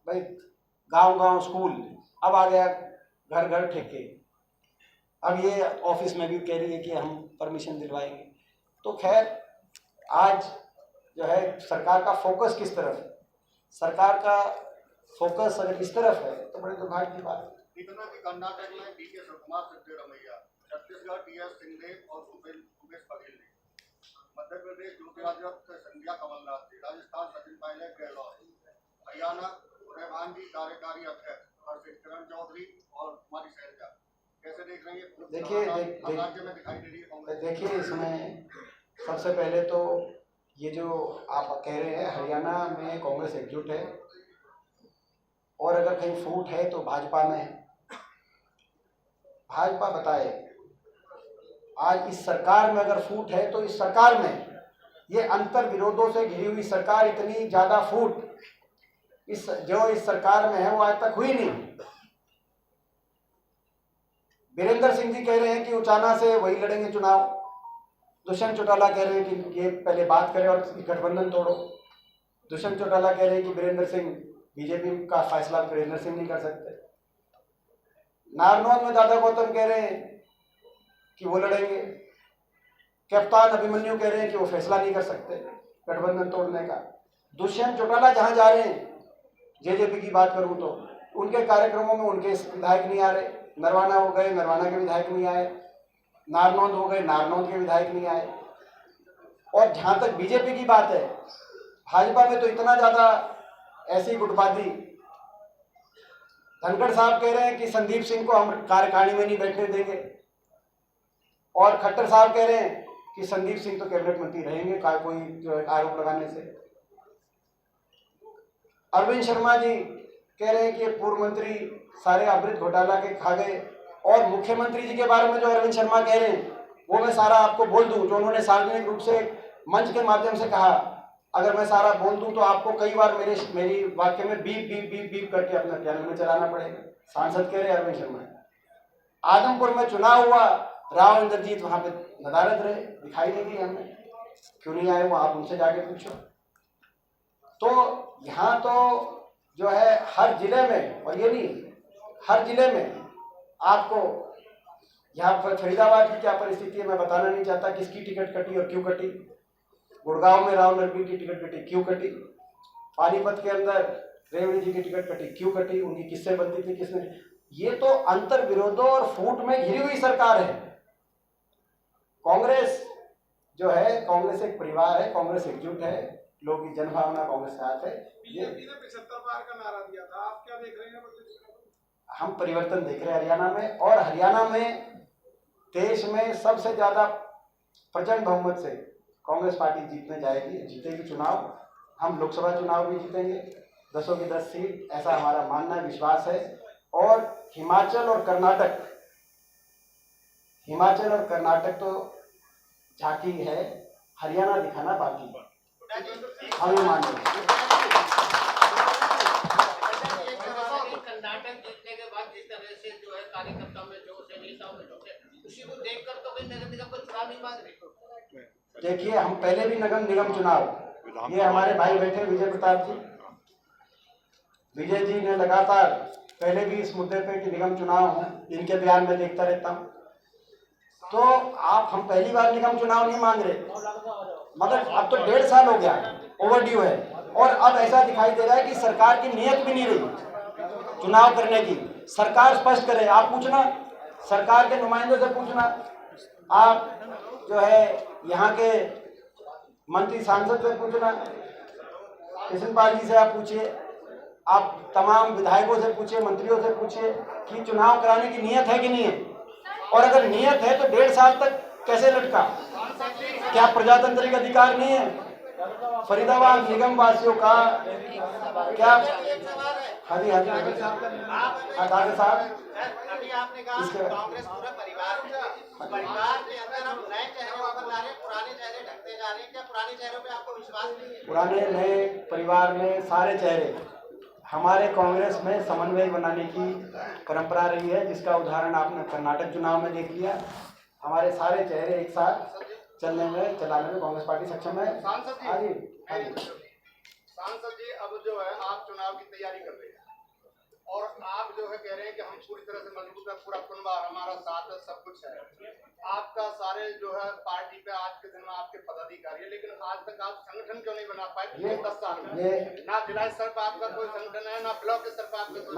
भाई गांव-गांव स्कूल, अब आ गया घर-घर ठेके। अब ये ऑफिस में भी कह रही है कि हम परमिशन दिलवाएंगे। तो खैर आज जो है सरकार का फोकस किस तरफ है, सरकार का फोकस अगर इस तरफ है तो बड़े दुर्भाग्य की बात है। इतना कि कर्नाटक में डी के शिवकुमार सिद्धरामैया, छत्तीसगढ़ टी.एस. सिंहदेव और भूपेश बघेल ने, मध्य प्रदेश ज्योतिरादित्य सिंधिया कमलनाथ जी, राजस्थान सचिन पायलट गहलोत, हरियाणा रेवान जी कार्यकारी अध्यक्ष, किरण चौधरी और कुमारी शैलजा। कैसे देख रहे हैं? देखिए राज्य में दिखाई दे रही है कांग्रेस। देखिए, इसमें सबसे पहले तो ये जो आप कह रहे हैं हरियाणा में कांग्रेस एकजुट है, और अगर कहीं फूट है तो भाजपा में है। भाजपा बताए आज इस सरकार में अगर फूट है तो इस सरकार में, ये अंतर विरोधों से घिरी हुई सरकार, इतनी ज्यादा फूट इस सरकार में है वो आज तक हुई नहीं। वीरेंद्र सिंह जी कह रहे हैं कि उचाना से वही लड़ेंगे चुनाव, दुष्यंत चौटाला कह रहे हैं कि ये पहले बात करें और गठबंधन तोड़ो। दुष्यंत चौटाला कह रहे हैं कि वीरेंद्र सिंह, बीजेपी का फैसला वीरेंद्र सिंह नहीं कर सकते। नारनौल में दादा गौतम कह रहे हैं कि वो लड़ेंगे। कप्तान अभिमन्यु कह रहे हैं कि वो फैसला नहीं कर सकते गठबंधन तोड़ने का। दुष्यंत चौटाला जहां जा रहे हैं, जेजेपी की बात करूं तो उनके कार्यक्रमों में उनके विधायक नहीं आ रहे। नरवाना हो गए, नरवाना के विधायक नहीं आए। नारनौल हो गए, नारनौल के विधायक नहीं आए। और जहां तक बीजेपी की बात है, भाजपा में तो इतना ज्यादा ऐसी गुटबाजी। धनखड़ साहब कह रहे हैं कि संदीप सिंह को हम कार्यकारिणी में नहीं बैठने देंगे, और खट्टर साहब कह रहे हैं कि संदीप सिंह तो कैबिनेट मंत्री रहेंगे कोई जो है आरोप लगाने से। अरविंद शर्मा जी कह रहे हैं कि पूर्व मंत्री सारे अमृत घोटाला के खा गए। और मुख्यमंत्री जी के बारे में जो अरविंद शर्मा कह रहे हैं वो मैं सारा आपको बोल दूं, जो उन्होंने सार्वजनिक रूप से मंच के माध्यम से कहा। अगर मैं सारा बोल दूं तो आपको कई बार मेरी वाक्य में बीप बीप बीप बीप करके अपना चैनल में चलाना पड़ेगा। सांसद कह रहे हैं अरविंद शर्मा। आदमपुर में चुनाव हुआ, राव इंद्रजीत वहां पे नदारद रहे, दिखाई नहीं दी हमें, क्यों नहीं आए वो आप उनसे जाके पूछो। तो यहाँ तो जो है हर जिले में, और ये नहीं हर जिले में आपको, यहाँ पर फरीदाबाद की क्या परिस्थिति है मैं बताना नहीं चाहता, किसकी टिकट कटी और क्यों कटी। गुड़गांव में राव नरबीर की टिकट कटी, क्यों कटी। पानीपत के अंदर रेवड़ी जी की टिकट कटी, क्यों कटी, उनकी किससे बनती थी, किसने। ये तो अंतर विरोधों और फूट में घिरी हुई सरकार है। कांग्रेस जो है, कांग्रेस एक परिवार है, कांग्रेस एकजुट है, लोगों की जनभावना कांग्रेस के साथ है। बीजेपी ने 75 पार का नारा दिया था, आप क्या देख रहे हैं? हम परिवर्तन देख रहे हैं हरियाणा में, और हरियाणा में देश में सबसे ज्यादा प्रचंड बहुमत से कांग्रेस पार्टी जीतने जाएगी, जीतेगी चुनाव। हम लोकसभा चुनाव भी जीतेंगे 10 की 10 सीट, ऐसा हमारा मानना है, विश्वास है। और हिमाचल और कर्नाटक तो झांकी है, हरियाणा दिखाना बाकी हमें मानना है। कर्नाटक जीतने के बाद जिस तरह से जो है कार्यकर्ता में जोश है, नेताओं में जोश है, उसी को देखकर तो कहीं नगर निगम को चुनाव नहीं मांग रहे। देखिए, हम पहले भी नगर निगम चुनाव, ये हमारे भाई बैठे विजय प्रताप जी, विजय जी ने लगातार पहले भी इस मुद्दे पे कि निगम चुनाव हो, इनके बयान में देखता रहता हूँ। तो हम पहली बार निगम चुनाव नहीं मांग रहे, मगर अब तो 1.5 साल हो गया, ओवरड्यू है। और अब ऐसा दिखाई दे रहा है कि सरकार की नीयत भी नहीं रही चुनाव करने की। सरकार स्पष्ट करे, आप पूछना सरकार के नुमाइंदों से, पूछना आप जो है यहाँ के मंत्री सांसद से पूछना, कृष्ण पाल जी से आप पूछिए, आप तमाम विधायकों से पूछिए, मंत्रियों से पूछिए कि चुनाव कराने की नीयत है कि नहीं है। और अगर नीयत है तो 1.5 साल तक कैसे लटका? क्या प्रजातांत्रिक अधिकार नहीं है? फरीदाबाद निगम वासियों का क्या? हाँ जी डॉक्टर साहब, अभी आपने कहा कांग्रेस पूरा परिवार के अंदर हम नए चेहरे वापस ला रहे हैं, पुराने चेहरे ढकते जा रहे हैं। क्या पुराने चेहरों पे आपको विश्वास नहीं है? पुराने नए परिवार में सारे चेहरे, हमारे कांग्रेस में समन्वय बनाने की परंपरा रही है, जिसका उदाहरण आपने कर्नाटक चुनाव में देख लिया। हमारे सारे चेहरे एक साथ चलाने में कांग्रेस पार्टी सक्षम है। सांसद जी, हाँ जी, सांसद जी, अब जो है आप चुनाव की तैयारी कर रहे हैं और आप जो है कह रहे हैं कि हम पूरी तरह से मजबूत है, पूरा परिवार हमारा साथ है, सब कुछ है। आपका सारे जो है पार्टी पे आज के दिन में आपके पदाधिकारी है, लेकिन आज तक आप संगठन क्यों नहीं बना पाए? पिछले 10 साल में ना जिला स्तर पर आपका कोई संगठन है, ना ब्लॉक स्तर पर आपका कोई,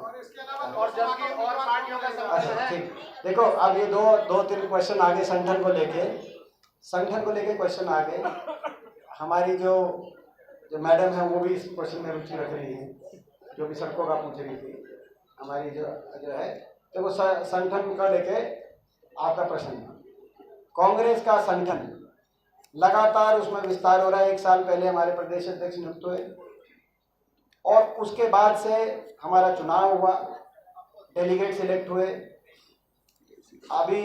और इसके अलावा और जबकि और पार्टियों का संगठन है। ठीक। देखो, अब ये दो तीन क्वेश्चन आगे संगठन को लेके क्वेश्चन आ गए। हमारी जो मैडम है वो भी इस क्वेश्चन में रुचि रख रही है, जो भी सड़कों का पूछ रही थी। हमारी जो है देखो, संगठन का लेके आपका प्रश्न, कांग्रेस का संगठन लगातार उसमें विस्तार हो रहा है। 1 साल पहले हमारे प्रदेश अध्यक्ष नियुक्त हुए और उसके बाद से हमारा चुनाव हुआ, डेलीगेट सिलेक्ट हुए, अभी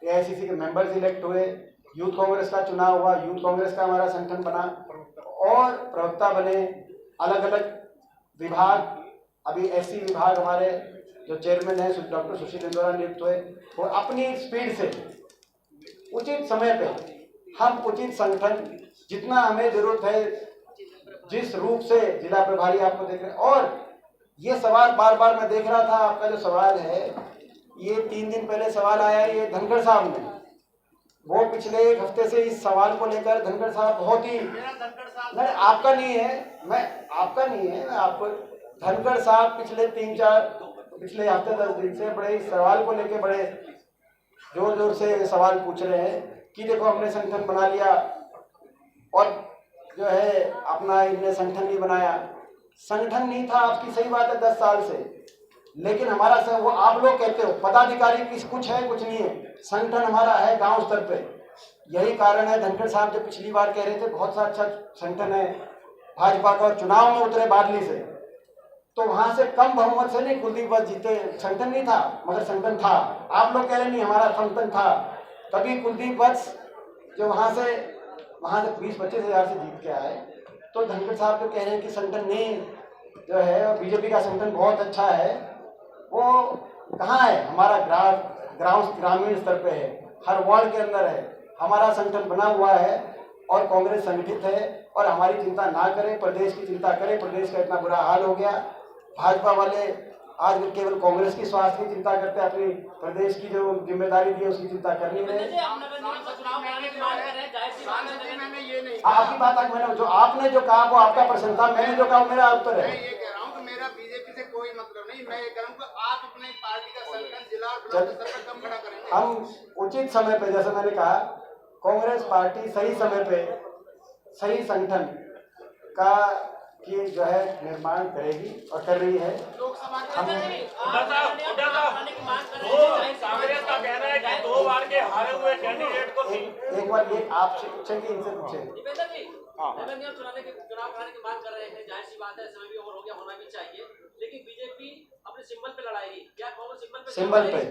एआईसीसी के मेंबर्स इलेक्ट हुए, यूथ कांग्रेस का चुनाव हुआ, यूथ कांग्रेस का हमारा संगठन बना और प्रवक्ता बने। अलग अलग विभाग, अभी एससी विभाग हमारे जो चेयरमैन है डॉक्टर सुशील इंदौरा नियुक्त हुए। वो अपनी स्पीड से उचित समय पे हम उचित संगठन, जितना हमें जरूरत है, जिस रूप से जिला प्रभारी आपको देख रहे हैं। और ये सवाल बार बार मैं देख रहा था, आपका जो सवाल है, ये 3 दिन पहले सवाल आया, ये धनखड़ साहब ने, वो पिछले 1 हफ्ते से इस सवाल को लेकर धनखड़ साहब बहुत ही, नहीं आपका नहीं है, मैं आपको, धनखड़ साहब पिछले हफ्ते 10 दिन से बड़े इस सवाल को लेकर बड़े जोर से सवाल पूछ रहे हैं कि देखो हमने संगठन बना लिया और जो है अपना इनने संगठन नहीं बनाया। संगठन नहीं था, आपकी सही बात है 10 साल से, लेकिन हमारा वो आप लोग कहते हो पदाधिकारी कुछ है कुछ नहीं है, संगठन हमारा है गांव स्तर पे। यही कारण है धनखड़ साहब जो पिछली बार कह रहे थे बहुत सा अच्छा संगठन है भाजपा का, और चुनाव में उतरे बादली से, तो वहां से कम बहुमत से नहीं कुलदीप वत्स जीते। संगठन नहीं था मगर संगठन था। आप लोग कह रहे नहीं हमारा संगठन था, तभी कुलदीप वत्स जो वहां से 20-25 हज़ार से जीत के आए। तो धनखड़ साहब जो कह रहे हैं कि संगठन नहीं जो है बीजेपी का संगठन बहुत अच्छा है, वो कहाँ है? हमारा ग्रामीण स्तर पे है, हर वार्ड के अंदर है, हमारा संगठन बना हुआ है और कांग्रेस संगठित है। और हमारी चिंता ना करें, प्रदेश की चिंता करें। प्रदेश का इतना बुरा हाल हो गया, भाजपा वाले आज केवल कांग्रेस की स्वास्थ्य की चिंता करते हैं, अपनी प्रदेश की जो जिम्मेदारी दी है उसकी चिंता करनी है। आपकी बात मैंने जो आपने जो कहा वो आपका प्रश्न था, मैंने जो कहा मेरा उत्तर है। मैं ये कह रहा हूँ कि मेरा बीजेपी से कोई मतलब नहीं, मैं ये कह रहा हूँ कि आप अपनी पार्टी का संगठन जिला और ब्लॉक स्तर पर कम खड़ा करेंगे। हम उचित समय पे, जैसे मैंने कहा, कांग्रेस पार्टी सही समय पे सही संगठन का की जो है निर्माण करेगी और कर रही है। हम कांग्रेस का कहना है कि 2 बार के हारे हुए कैंडिडेट को एक बार ये आप पूछेंगे, इनसे पूछे। चुनाव कराने की मांग कर रहे हैं, जाहिर सी बात है, समय भी ओवर हो गया, होना भी चाहिए, लेकिन बीजेपी अपने सिंबल पे लड़ाएगी। क्या कांग्रेस सिंबल पे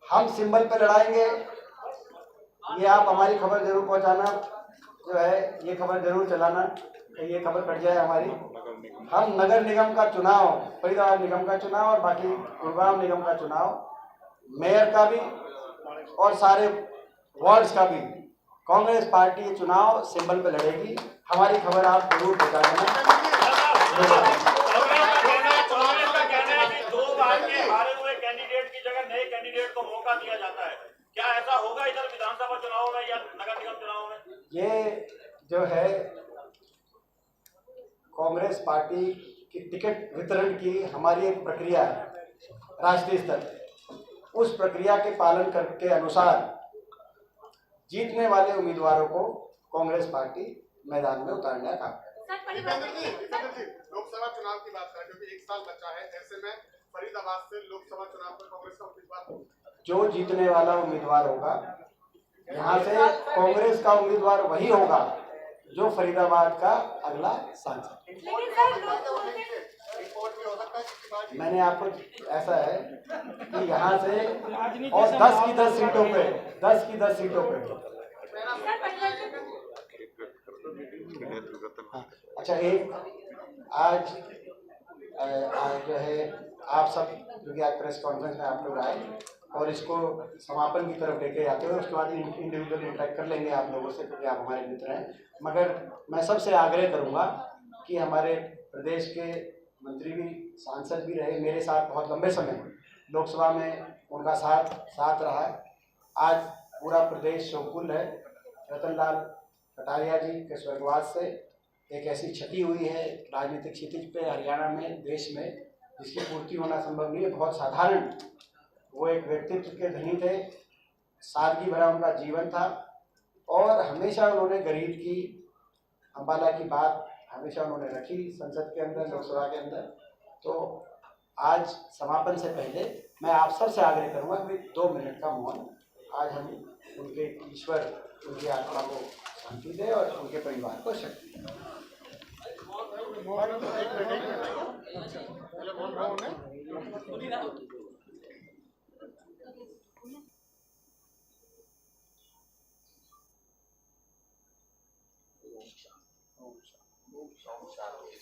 हम सिंबल पे लड़ाएंगे, ये आप हमारी खबर जरूर पहुंचाना, जो है ये खबर जरूर चलाना, ये खबर कट जाए हमारी। हम नगर निगम का चुनाव, फरीदाबाद निगम का चुनाव और बाकी गुड़गांव निगम का चुनाव, मेयर का भी और सारे वार्ड्स का भी कांग्रेस पार्टी चुनाव सिंबल पे लड़ेगी। हमारी खबर आप जरूर पहुंचा देना। कांग्रेस का कहना है कि 2 बार के हारे हुए कैंडिडेट की जगह नए कैंडिडेट को मौका दिया जाता है। क्या ऐसा होगा इधर विधानसभा चुनाव में या नगर निगम चुनाव में? ये जो है कांग्रेस पार्टी की टिकट वितरण की हमारी एक प्रक्रिया है राष्ट्रीय स्तर पे। उस प्रक्रिया के पालन के अनुसार जीतने वाले उम्मीदवारों को कांग्रेस पार्टी मैदान में उतारने का काम है। दीपेंद्र जी, लोकसभा चुनाव की बात करें क्योंकि 1 साल बचा है, ऐसे में फरीदाबाद से लोकसभा चुनाव में कांग्रेस का उम्मीदवार जो जीतने वाला उम्मीदवार होगा, यहाँ से कांग्रेस का उम्मीदवार वही होगा जो फरीदाबाद का अगला सांसद। लेकिन सर लोग बोलते हैं रिपोर्ट में हो सकता है किसी पार्टी मैंने आपको ऐसा है कि यहाँ से और 10 की 10 सीटों पे सर परिवर्तन अच्छा, एक आज जो है आप सब क्योंकि आज प्रेस कॉन्फ्रेंस में आप लोग आए और इसको समापन की तरफ लेके जाते हो, उसके बाद इंडिविजुअल इंटरेक्ट कर लेंगे आप लोगों से क्योंकि आप हमारे मित्र हैं। मगर मैं सबसे आग्रह करूंगा कि हमारे प्रदेश के मंत्री भी, सांसद भी रहे, मेरे साथ बहुत लंबे समय लोकसभा में उनका साथ रहा है। आज पूरा प्रदेश शोकुल है। रतनलाल कटारिया जी के स्वर्गवास से एक ऐसी क्षति हुई है राजनीतिक क्षितिज पे हरियाणा में, देश में, जिसकी पूर्ति होना संभव नहीं है। बहुत साधारण वो एक व्यक्तित्व के धनी थे, सादगी भरा उनका जीवन था और हमेशा उन्होंने गरीब की, अम्बाला की बात हमेशा उन्होंने रखी संसद के अंदर, लोकसभा के अंदर। तो आज समापन से पहले मैं आप सबसे आग्रह करूंगा कि 2 मिनट का मौन आज हम उनके ईश्वर उनकी आत्मा को शांति दे और उनके परिवार को शक्ति दे।